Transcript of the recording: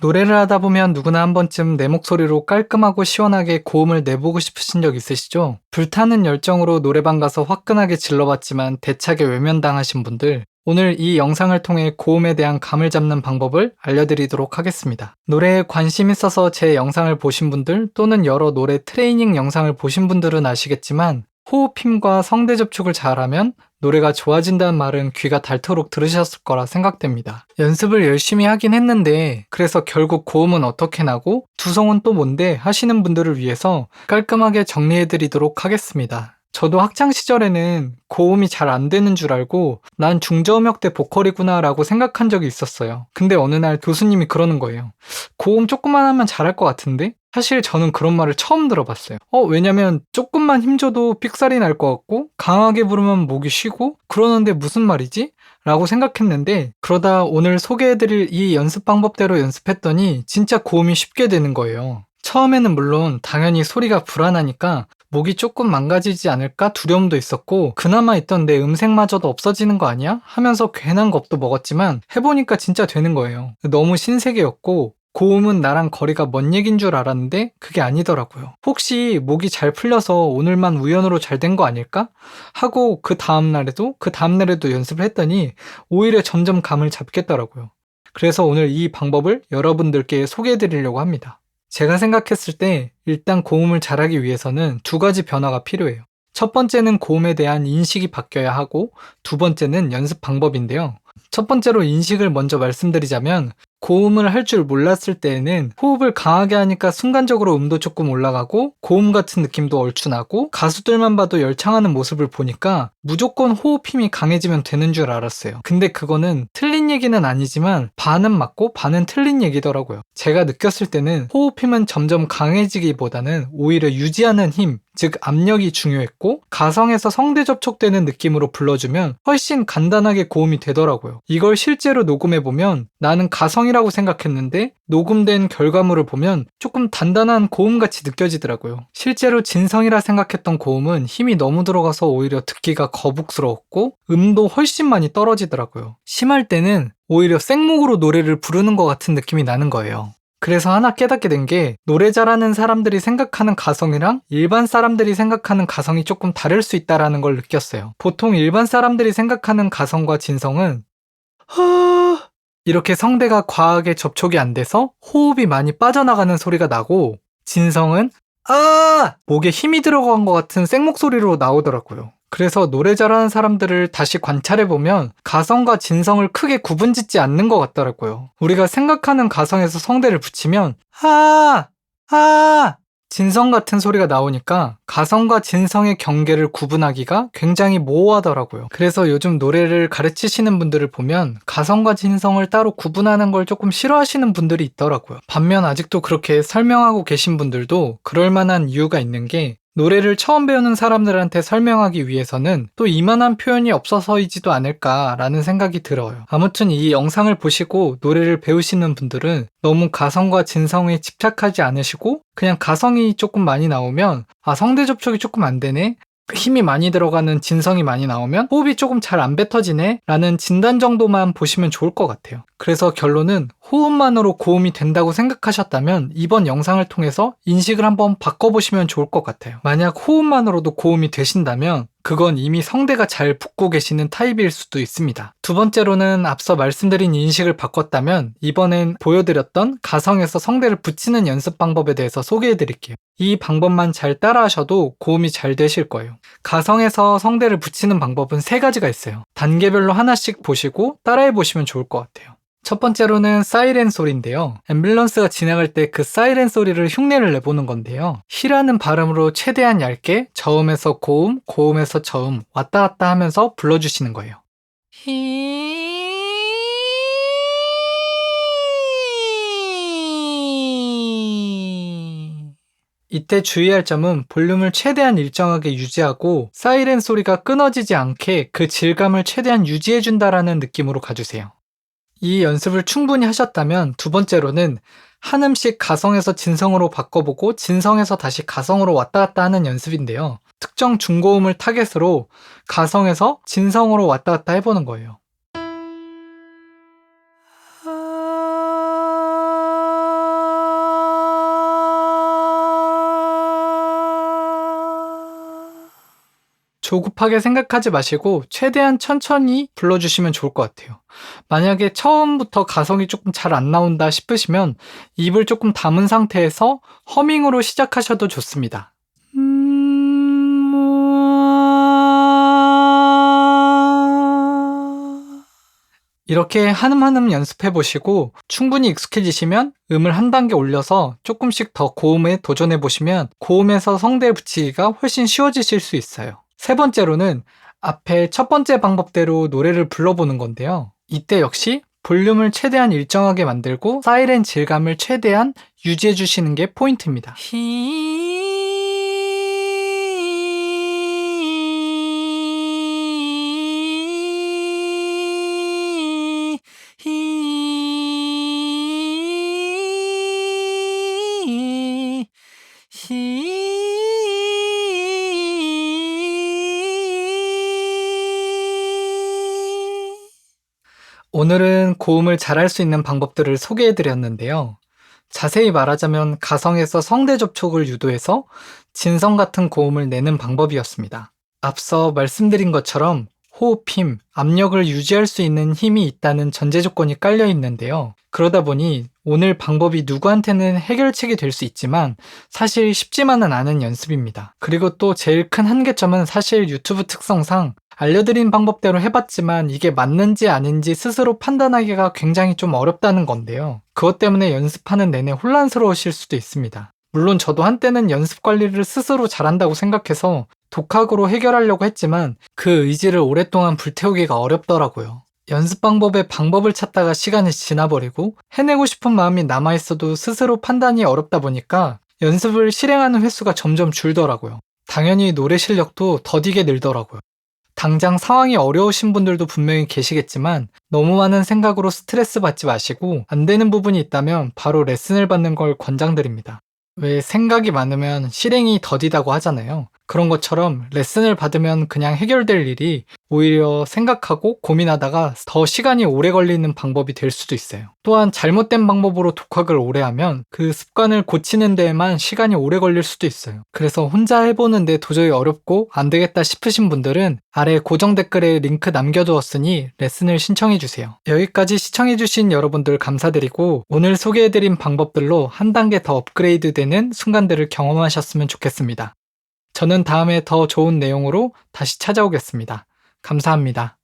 노래를 하다 보면 누구나 한 번쯤 내 목소리로 깔끔하고 시원하게 고음을 내보고 싶으신 적 있으시죠? 불타는 열정으로 노래방 가서 화끈하게 질러봤지만 대차게 외면당하신 분들, 오늘 이 영상을 통해 고음에 대한 감을 잡는 방법을 알려드리도록 하겠습니다. 노래에 관심 있어서 제 영상을 보신 분들 또는 여러 노래 트레이닝 영상을 보신 분들은 아시겠지만 호흡 힘과 성대 접촉을 잘하면 노래가 좋아진다는 말은 귀가 닳도록 들으셨을 거라 생각됩니다. 연습을 열심히 하긴 했는데 그래서 결국 고음은 어떻게 나고 두성은 또 뭔데 하시는 분들을 위해서 깔끔하게 정리해드리도록 하겠습니다. 저도 학창시절에는 고음이 잘 안 되는 줄 알고 난 중저음역대 보컬이구나 라고 생각한 적이 있었어요. 근데 어느 날 교수님이 그러는 거예요. 고음 조금만 하면 잘할 것 같은데? 사실 저는 그런 말을 처음 들어봤어요. 왜냐면 조금만 힘줘도 삑살이 날 것 같고 강하게 부르면 목이 쉬고 그러는데 무슨 말이지? 라고 생각했는데 그러다 오늘 소개해드릴 이 연습 방법대로 연습했더니 진짜 고음이 쉽게 되는 거예요. 처음에는 물론 당연히 소리가 불안하니까 목이 조금 망가지지 않을까 두려움도 있었고 그나마 있던 내 음색마저도 없어지는 거 아니야? 하면서 괜한 겁도 먹었지만 해보니까 진짜 되는 거예요. 너무 신세계였고 고음은 나랑 거리가 먼 얘긴 줄 알았는데 그게 아니더라고요. 혹시 목이 잘 풀려서 오늘만 우연으로 잘 된 거 아닐까? 하고 그 다음날에도 연습을 했더니 오히려 점점 감을 잡겠더라고요. 그래서 오늘 이 방법을 여러분들께 소개해 드리려고 합니다. 제가 생각했을 때 일단 고음을 잘하기 위해서는 두 가지 변화가 필요해요. 첫 번째는 고음에 대한 인식이 바뀌어야 하고 두 번째는 연습 방법인데요. 첫 번째로 인식을 먼저 말씀드리자면 고음을 할 줄 몰랐을 때에는 호흡을 강하게 하니까 순간적으로 음도 조금 올라가고 고음 같은 느낌도 얼추 나고 가수들만 봐도 열창하는 모습을 보니까 무조건 호흡 힘이 강해지면 되는 줄 알았어요. 근데 그거는 틀린 얘기는 아니지만 반은 맞고 반은 틀린 얘기더라고요. 제가 느꼈을 때는 호흡 힘은 점점 강해지기보다는 오히려 유지하는 힘, 즉 압력이 중요했고 가성에서 성대 접촉되는 느낌으로 불러주면 훨씬 간단하게 고음이 되더라고요. 이걸 실제로 녹음해보면 나는 가성이라고 생각했는데 녹음된 결과물을 보면 조금 단단한 고음같이 느껴지더라고요. 실제로 진성이라 생각했던 고음은 힘이 너무 들어가서 오히려 듣기가 거북스러웠고 음도 훨씬 많이 떨어지더라고요. 심할 때는 오히려 생목으로 노래를 부르는 것 같은 느낌이 나는 거예요. 그래서 하나 깨닫게 된 게 노래 잘하는 사람들이 생각하는 가성이랑 일반 사람들이 생각하는 가성이 조금 다를 수 있다는 걸 느꼈어요. 보통 일반 사람들이 생각하는 가성과 진성은 이렇게 성대가 과하게 접촉이 안 돼서 호흡이 많이 빠져나가는 소리가 나고 진성은 목에 힘이 들어간 것 같은 생목소리로 나오더라고요. 그래서 노래 잘하는 사람들을 다시 관찰해보면 가성과 진성을 크게 구분짓지 않는 것 같더라고요. 우리가 생각하는 가성에서 성대를 붙이면 진성 같은 소리가 나오니까 가성과 진성의 경계를 구분하기가 굉장히 모호하더라고요. 그래서 요즘 노래를 가르치시는 분들을 보면 가성과 진성을 따로 구분하는 걸 조금 싫어하시는 분들이 있더라고요. 반면 아직도 그렇게 설명하고 계신 분들도 그럴 만한 이유가 있는 게 노래를 처음 배우는 사람들한테 설명하기 위해서는 또 이만한 표현이 없어서이지도 않을까라는 생각이 들어요. 아무튼 이 영상을 보시고 노래를 배우시는 분들은 너무 가성과 진성에 집착하지 않으시고 그냥 가성이 조금 많이 나오면 성대 접촉이 조금 안 되네? 힘이 많이 들어가는 진성이 많이 나오면 호흡이 조금 잘 안 뱉어지네? 라는 진단 정도만 보시면 좋을 것 같아요. 그래서 결론은 호흡만으로 고음이 된다고 생각하셨다면 이번 영상을 통해서 인식을 한번 바꿔보시면 좋을 것 같아요. 만약 호흡만으로도 고음이 되신다면 그건 이미 성대가 잘 붙고 계시는 타입일 수도 있습니다. 두 번째로는 앞서 말씀드린 인식을 바꿨다면 이번엔 보여드렸던 가성에서 성대를 붙이는 연습 방법에 대해서 소개해드릴게요. 이 방법만 잘 따라하셔도 고음이 잘 되실 거예요. 가성에서 성대를 붙이는 방법은 세 가지가 있어요. 단계별로 하나씩 보시고 따라해보시면 좋을 것 같아요. 첫 번째로는 사이렌 소리인데요. 앰뷸런스가 지나갈 때 그 사이렌 소리를 흉내를 내보는 건데요. 히라는 발음으로 최대한 얇게 저음에서 고음, 고음에서 저음 왔다 갔다 하면서 불러주시는 거예요. 이때 주의할 점은 볼륨을 최대한 일정하게 유지하고 사이렌 소리가 끊어지지 않게 그 질감을 최대한 유지해준다라는 느낌으로 가주세요. 이 연습을 충분히 하셨다면 두 번째로는 한 음씩 가성에서 진성으로 바꿔보고 진성에서 다시 가성으로 왔다 갔다 하는 연습인데요. 특정 중고음을 타겟으로 가성에서 진성으로 왔다 갔다 해보는 거예요. 조급하게 생각하지 마시고 최대한 천천히 불러주시면 좋을 것 같아요. 만약에 처음부터 가성이 조금 잘 안 나온다 싶으시면 입을 조금 다문 상태에서 허밍으로 시작하셔도 좋습니다. 이렇게 한음 한음 연습해 보시고 충분히 익숙해지시면 음을 한 단계 올려서 조금씩 더 고음에 도전해 보시면 고음에서 성대에 붙이기가 훨씬 쉬워지실 수 있어요. 세 번째로는 앞에 첫 번째 방법대로 노래를 불러보는 건데요. 이때 역시 볼륨을 최대한 일정하게 만들고 사이렌 질감을 최대한 유지해 주시는 게 포인트입니다. 오늘은 고음을 잘할 수 있는 방법들을 소개해 드렸는데요. 자세히 말하자면 가성에서 성대 접촉을 유도해서 진성 같은 고음을 내는 방법이었습니다. 앞서 말씀드린 것처럼 호흡 힘, 압력을 유지할 수 있는 힘이 있다는 전제 조건이 깔려 있는데요. 그러다 보니 오늘 방법이 누구한테는 해결책이 될 수 있지만 사실 쉽지만은 않은 연습입니다. 그리고 또 제일 큰 한계점은 사실 유튜브 특성상 알려드린 방법대로 해봤지만 이게 맞는지 아닌지 스스로 판단하기가 굉장히 좀 어렵다는 건데요. 그것 때문에 연습하는 내내 혼란스러우실 수도 있습니다. 물론 저도 한때는 연습 관리를 스스로 잘한다고 생각해서 독학으로 해결하려고 했지만 그 의지를 오랫동안 불태우기가 어렵더라고요. 연습 방법의 방법을 찾다가 시간이 지나버리고 해내고 싶은 마음이 남아있어도 스스로 판단이 어렵다 보니까 연습을 실행하는 횟수가 점점 줄더라고요. 당연히 노래 실력도 더디게 늘더라고요. 당장 상황이 어려우신 분들도 분명히 계시겠지만 너무 많은 생각으로 스트레스 받지 마시고 안 되는 부분이 있다면 바로 레슨을 받는 걸 권장드립니다. 왜 생각이 많으면 실행이 더디다고 하잖아요. 그런 것처럼 레슨을 받으면 그냥 해결될 일이 오히려 생각하고 고민하다가 더 시간이 오래 걸리는 방법이 될 수도 있어요. 또한 잘못된 방법으로 독학을 오래 하면 그 습관을 고치는 데에만 시간이 오래 걸릴 수도 있어요. 그래서 혼자 해보는데 도저히 어렵고 안 되겠다 싶으신 분들은 아래 고정 댓글에 링크 남겨두었으니 레슨을 신청해주세요. 여기까지 시청해주신 여러분들 감사드리고 오늘 소개해드린 방법들로 한 단계 더 업그레이드 되는 순간들을 경험하셨으면 좋겠습니다. 저는 다음에 더 좋은 내용으로 다시 찾아오겠습니다. 감사합니다.